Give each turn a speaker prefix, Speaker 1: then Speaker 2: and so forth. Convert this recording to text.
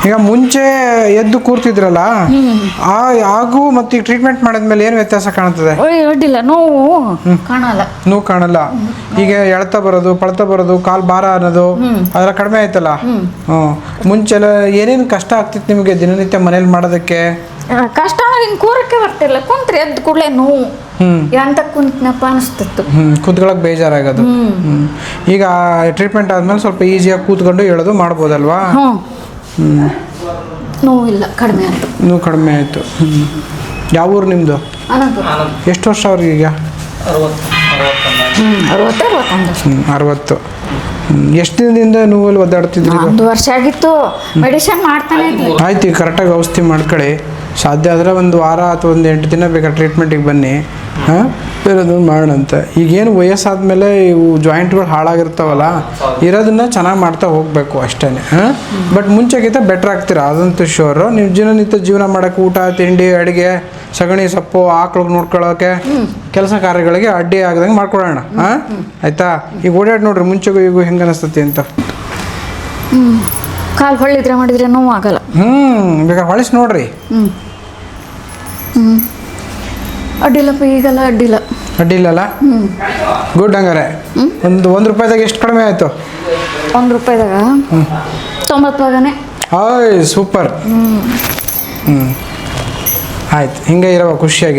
Speaker 1: ಈಗ ಮುಂಚೆ ಎದ್ದು ಕೂರ್ತಿದ್ರಲ್ಲ ಹಾಗೂ ಮತ್ತು ಈಗ ಟ್ರೀಟ್ಮೆಂಟ್ ಮಾಡಿದ್ಮೇಲೆ ಏನು ವ್ಯತ್ಯಾಸ ಕಾಣ್ತದೆ?
Speaker 2: ಅಡ್ಡಿಲ್ಲ, ನೋವು ಕಾಣಲ್ಲ.
Speaker 1: ನೋವು ಕಾಣಲ್ಲ. ಈಗ ಎಳ್ತಾ ಬರೋದು, ಪಳ್ತಾ ಬರೋದು, ಕಾಲು ಭಾರ ಅನ್ನೋದು ಅದೆಲ್ಲ ಕಡಿಮೆ ಆಯ್ತಲ್ಲ? ಮುಂಚೆಲ್ಲ ಏನೇನು ಕಷ್ಟ ಆಗ್ತಿತ್ತು ನಿಮಗೆ ದಿನನಿತ್ಯ ಮನೇಲಿ ಮಾಡೋದಕ್ಕೆ?
Speaker 2: ಕಷ್ಟ ಹಿಂಗೆ ಕೂರಕ್ಕೆ ಬರ್ತಿಲ್ಲ, ಕುಂತ್ರೆ ಎದ್ದು ಕೂಡಲೇ ನೋವು, ಎಂತ ಕುಂತ್ನಪ್ಪ ಅನಿಸ್ತಿತ್ತು.
Speaker 1: ಕೂತ್ಕೊಳ್ಳೋಕೆ ಬೇಜಾರಾಗೋದು. ಈಗ ಟ್ರೀಟ್ಮೆಂಟ್ ಆದ್ಮೇಲೆ ಸ್ವಲ್ಪ ಈಸಿಯಾಗಿ ಕೂತ್ಕೊಂಡು ಹೇಳೋದು ಮಾಡ್ಬೋದಲ್ವಾ?
Speaker 2: ನೋವಿಲ್ಲ, ಕಡಿಮೆ ಆಯಿತು.
Speaker 1: ನೋವು ಕಡಿಮೆ ಆಯಿತು. ಯಾವ ಊರು ನಿಮ್ಮದು? ಎಷ್ಟು ವರ್ಷ ಅವ್ರಿಗೆ ಈಗ? 60. ಎಷ್ಟು ದಿನದಿಂದ ನೋವಲ್ಲಿ ಒದ್ದಾಡ್ತಿದ್ರಿ?
Speaker 2: 1 ವರ್ಷ ಆಗಿತ್ತು. ಮೆಡಿಸಿನ್ ಮಾಡ್ತಾನೆ ಇದ್ದೆ.
Speaker 1: ಆಯ್ತು, ಈಗ ಕರೆಕ್ಟಾಗಿ ಔಷಧಿ ಮಾಡ್ಕೊಳ್ಳಿ. ಸಾಧ್ಯ ಆದರೆ 1 ವಾರ ಅಥವಾ 8 ದಿನ ಬೇಕಾದ್ರೆ ಟ್ರೀಟ್ಮೆಂಟಿಗೆ ಬನ್ನಿ. ಬೇರೆದನ್ನು ಮಾಡೋಣಂತ. ಈಗೇನು ವಯಸ್ಸಾದ್ಮೇಲೆ ಇವು ಜಾಯಿಂಟ್ಗಳು ಹಾಳಾಗಿರ್ತಾವಲ್ಲ, ಇರೋದನ್ನ ಚೆನ್ನಾಗಿ ಮಾಡ್ತಾ ಹೋಗಬೇಕು ಅಷ್ಟೇ. ಬಟ್ ಮುಂಚೆಗಿಂತ ಬೆಟ್ರ್ ಆಗ್ತೀರಾ, ಅದಂತೂ ಶೋರು. ನೀವು ದಿನನಿತ್ಯ ಜೀವನ ಮಾಡೋಕ್ಕೆ ಊಟ, ತಿಂಡಿ, ಅಡುಗೆ, ಸಗಣಿ ಸೊಪ್ಪು, ಆಕಳು ನೋಡ್ಕೊಳ್ಳೋಕೆ, ಕೆಲಸ ಕಾರ್ಯಗಳಿಗೆ ಅಡ್ಡಿ ಆಗದಂಗೆ ಮಾಡ್ಕೊಡೋಣ. ಆಯಿತಾ? ಈಗ ಓಡಾಡಿ ನೋಡ್ರಿ, ಮುಂಚೆಗೂ ಈಗ ಹೆಂಗೆ ಅನಿಸ್ತತಿ ಅಂತ.
Speaker 2: ಕಾಲು ಹೊಳ್ಳಿದ್ರೆ ಮಾಡಿದರೆ ನೋವು ಆಗಲ್ಲ.
Speaker 1: ಬೇಕಾದ್ರೆ ಹೊಳಿಸಿ ನೋಡ್ರಿ.
Speaker 2: ಅಡ್ಡಿಲ್ಲಪ್ಪ, ಈಗೆಲ್ಲ ಅಡ್ಡಿಲ್ಲ.
Speaker 1: ಅಡ್ಡಿಲ್ಲಲ್ಲ? ಗುಡ್. ಹಂಗಾರೆ ಒಂದು ರೂಪಾಯಿದಾಗ ಎಷ್ಟು ಕಡಿಮೆ ಆಯಿತು?
Speaker 2: 1 ರೂಪಾಯಿದಾಗ 90 ಭಾಗನೇ.
Speaker 1: Hi, super. ಆಯ್ತು, ಹಿಂಗೆ ಇರವ ಖುಷಿಯಾಗಿ.